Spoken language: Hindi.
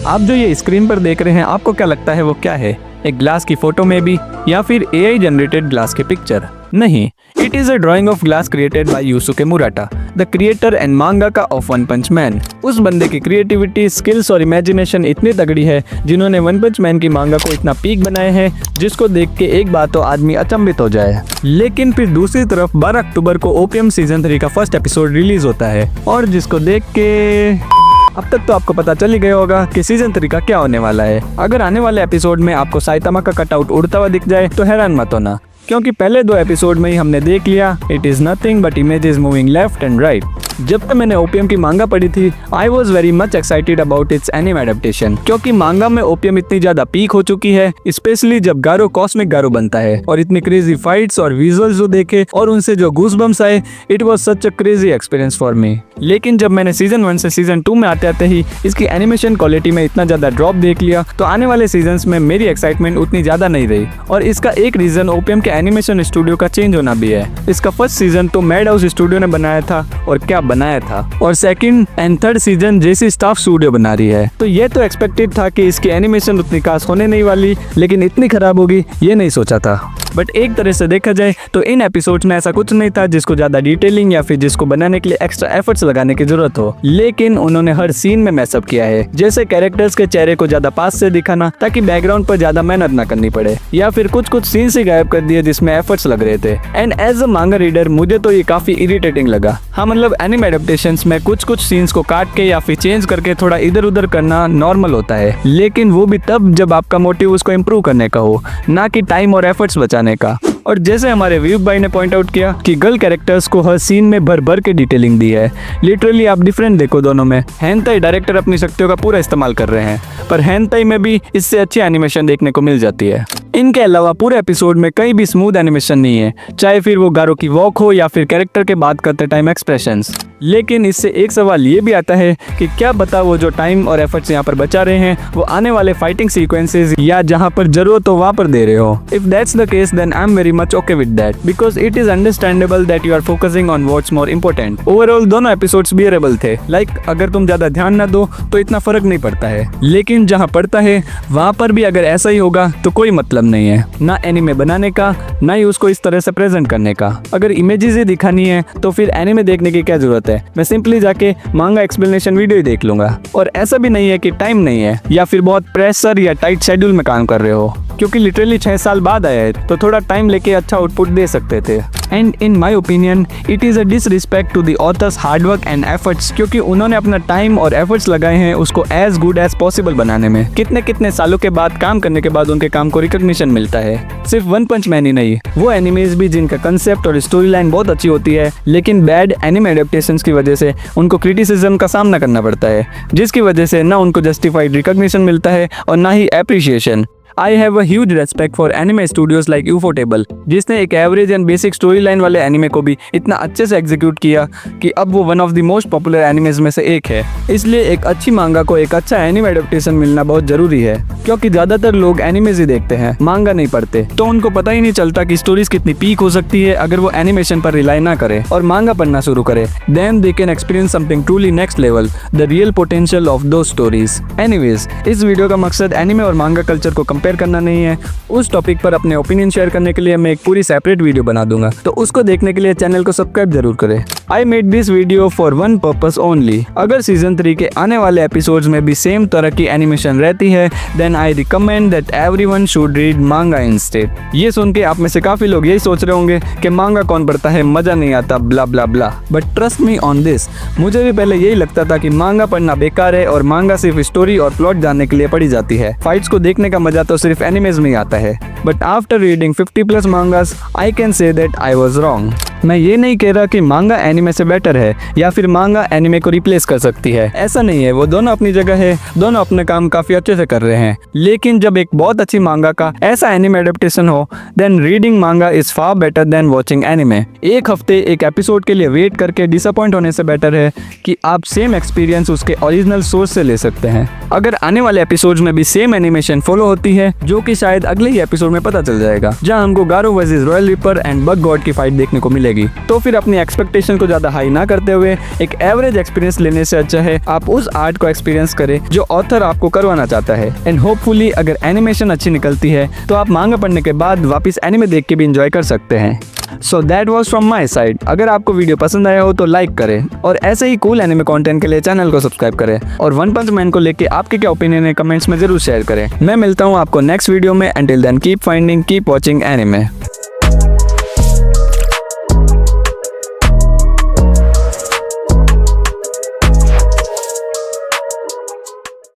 आप जो ये स्क्रीन पर देख रहे हैं, आपको क्या लगता है वो क्या है? एक ग्लास की फोटो में भी, या फिर AI जनरेटेड ग्लास की पिक्चर? नहीं, it is a drawing of glass created by Yusuke Murata, the creator and mangaka of One Punch Man. उस बंदे की क्रिएटिविटी, स्किल्स और इमेजिनेशन इतनी तगड़ी है जिन्होंने वन पंच मैन की मांगा को इतना पीक बनाया है जिसको देख के एक बात तो आदमी अचंभित हो जाए। लेकिन फिर दूसरी तरफ 12 अक्टूबर को ओपीएम सीजन 3 का फर्स्ट एपिसोड रिलीज होता है, और जिसको देख के अब तक तो आपको पता चल ही गया होगा कि सीजन 3 का क्या होने वाला है। अगर आने वाले एपिसोड में आपको साइतामा का कटआउट उड़ता हुआ दिख जाए तो हैरान मत होना, क्योंकि पहले 2 एपिसोड में ही हमने देख लिया it is nothing but images moving left and right. जब तक मैंने ओपीएम की मांगा पढ़ी थी, I was very much excited about it's anime adaptation, क्योंकि मांगा में ओपीएम इतनी ज्यादा पीक हो चुकी है, स्पेशली जब गारो कॉस्मिक गारो बनता है और इतनी क्रेजी फाइट्स और विजुअल्स जो देखे और उनसे जो गूज़बम्स आए, it was such a crazy experience for me. लेकिन जब मैंने सीजन 1 से सीजन 2 में आते आते ही इसकी एनिमेशन क्वालिटी में इतना ज्यादा ड्रॉप देख लिया, तो आने वाले सीजन्स में मेरी एक्साइटमेंट उतनी ज्यादा नहीं रही। और इसका एक रीजन ओपीएम के एनिमेशन स्टूडियो का चेंज होना भी है। इसका फर्स्ट सीजन तो मैड हाउस स्टूडियो ने बनाया था, और क्या बनाया था, और second and third season JC staff studio बना रही है। तो ये तो एक्सपेक्टेड था कि इसकी एनिमेशन उतनी खास होने नहीं वाली, लेकिन इतनी खराब होगी ये नहीं सोचा था। बट एक तरह से देखा जाए तो इन एपिसोड्स में ऐसा कुछ नहीं था जिसको ज्यादा डिटेलिंग या फिर जिसको बनाने के लिए एक्स्ट्रा एफर्ट्स लगाने की जरूरत हो, लेकिन उन्होंने हर सीन में मैसअप किया है। जैसे कैरेक्टर्स के चेहरे को ज्यादा पास से दिखाना ताकि बैकग्राउंड पर ज्यादा मेहनत ना करनी पड़े, या फिर कुछ सीन्स ही गायब कर दिए जिसमें एफर्ट्स लग रहे थे। एंड एज अ मांगा रीडर मुझे तो ये काफी इरिटेटिंग लगा। हाँ, मतलब एनिमे एडेप्टेशंस में कुछ सीन्स को काट के या फिर चेंज करके थोड़ा इधर उधर करना नॉर्मल होता है, लेकिन वो भी तब जब आपका मोटिव उसको इम्प्रूव करने का हो, ना कि टाइम और एफर्ट्स बचाने का। और जैसे हमारे व्यूब भाई ने पॉइंट आउट किया कि गर्ल कैरेक्टर्स को हर सीन में भर भर के डिटेलिंग दी है। लिटरली आप डिफरेंट देखो दोनों में। हेंताई डायरेक्टर अपनी शक्तियों का पूरा इस्तेमाल कर रहे हैं, पर हेंताई में भी इससे अच्छी एनिमेशन देखने को मिल जाती है। इनके अलावा पूरे एपिसोड में कहीं भी स्मूथ एनिमेशन नहीं है, चाहे फिर वो गारो की वॉक हो या फिर कैरेक्टर के बात करते टाइम एक्सप्रेशंस। लेकिन इससे एक सवाल ये भी आता है कि क्या बता वो जो टाइम और एफर्ट्स यहाँ पर बचा रहे हैं वो आने वाले फाइटिंग सीक्वेंसेस या जहाँ पर जरूरत हो वहाँ पर दे रहे हो। If that's the case then I am very much okay with that, because it is understandable that you are focusing on what's more important. Overall दोनों एपिसोड्स बियरेबल थे। लाइक अगर तुम ज्यादा ध्यान ना दो तो इतना फर्क नहीं पड़ता है, लेकिन जहाँ पड़ता है वहाँ पर भी अगर ऐसा ही होगा तो कोई मतलब नहीं है, ना एनिमे बनाने का, ना ही उसको इस तरह से प्रेजेंट करने का। अगर इमेजेस ही दिखानी है तो फिर एनिमे देखने की क्या जरूरत है? मैं सिंपली जाके मांगा एक्सप्लेनेशन वीडियो ही देख लूंगा। और ऐसा भी नहीं है कि टाइम नहीं है या फिर बहुत प्रेशर या टाइट शेड्यूल में काम कर रहे हो, क्योंकि लिटरली 6 साल बाद आया है तो थोड़ा टाइम लेके अच्छा आउटपुट दे सकते थे। And in my opinion it is a disrespect to the author's hard work and efforts, क्योंकि उन्होंने अपना टाइम और एफर्ट्स लगाए हैं उसको एज गुड एज पॉसिबल बनाने में। कितने सालों के बाद काम करने के बाद उनके काम को रिकॉग्निशन मिलता है। सिर्फ वन पंच मैन ही नहीं, वो एनिमेज भी जिनका कंसेप्ट और स्टोरी लाइन बहुत अच्छी होती है, लेकिन बैड एनिमे एडेप्टेशंस की वजह से उनको क्रिटिसिज्म का सामना करना पड़ता है, जिसकी वजह से ना उनको जस्टिफाइड रिकॉग्निशन मिलता है और ना ही appreciation. I have a huge respect for anime studios like ufotable, जिसने एक average and basic story line वाले एनिमे को भी इतना अच्छे से एग्जीक्यूट किया कि अब वो one of the most popular animes में से एक है। इसलिए एक अच्छी मांगा को एक अच्छा एनिमे एडेप्टेशन मिलना बहुत जरूरी है, क्योंकि ज्यादातर लोग एनिमेज ही देखते हैं, मांगा नहीं पढ़ते, तो उनको पता ही नहीं चलता कि स्टोरीज कितनी पीक हो सकती है अगर वो एनिमेशन पर रिलाई ना करे और मांगा पढ़ना शुरू करे। Then they can experience something truly next level, the real potential of those stories. Anyways, इस वीडियो का मकसद एनिमे और मांगा कल्चर को कंपेयर करना नहीं है। उस टॉपिक पर अपने ओपिनियन शेयर करने के लिए मैं एक पूरी सेपरेट वीडियो बना दूंगा, तो उसको देखने के लिए चैनल को सब्सक्राइब जरूर करें। I made this video for one purpose only. अगर सीजन 3 के आने वाले एपिसोड्स में भी सेम तरह की एनिमेशन रहती है then I recommend that everyone should read manga instead. ये सुन के आप में से काफी लोग यही सोच रहे होंगे कि मांगा कौन पढ़ता है, मजा नहीं आता, blah blah blah. But trust me on this, मुझे भी पहले यही लगता था कि मांगा पढ़ना बेकार है और मांगा सिर्फ स्टोरी और प्लॉट जानने के लिए पढ़ी जाती है। फाइट्स को देखने का मजा तो सिर्फ एनिमेज में आता है। But after reading 50+ mangas, I can say that I was wrong। मैं ये नहीं कह रहा कि मांगा एनिमे से बेटर है या फिर मांगा एनिमे को रिप्लेस कर सकती है, ऐसा नहीं है। वो दोनों अपनी जगह है, दोनों अपने काम काफी अच्छे से कर रहे हैं। लेकिन जब एक बहुत अच्छी मांगा का ऐसा एनिमे एडेप्टेशन हो देन रीडिंग मांगा is far better than watching anime. एक हफ्ते एक एपिसोड के लिए वेट करके डिसअपॉइंट होने से बेटर है कि आप सेम एक्सपीरियंस उसके ओरिजिनल सोर्स से ले सकते हैं। अगर आने वाले एपिसोड्स में भी सेम एनिमेशन फॉलो होती है, जो कि शायद अगले ही एपिसोड में पता चल जाएगा, जहां हमको Garo versus Royal Ripper and Bug God की फाइट देखने को मिलेगी। मिलेगी। तो फिर अपनी एक्सपेक्टेशन को ज़्यादा हाई ना करते हुए एक एवरेज एक्सपीरियंस लेने से अच्छा है आप उस आर्ट को एक्सपीरियंस करें जो ऑथर आपको करवाना चाहता है। एंड होपफुली अगर एनिमेशन अच्छी निकलती है तो आप मांगा पढ़ने के बाद वापस एनिमे देख के भी इंजॉय कर सकते हैं। So that was from my side. अगर आपको वीडियो पसंद आया हो तो लाइक करें और ऐसे ही कूल एनिमे कंटेंट के लिए चैनल को सब्सक्राइब करें। और वन पंच मैन को लेके आपके क्या ओपिनियन है कमेंट्स में जरूर शेयर करें। मैं मिलता हूँ आपको नेक्स्ट वीडियो में। Until then keep finding, keep watching anime.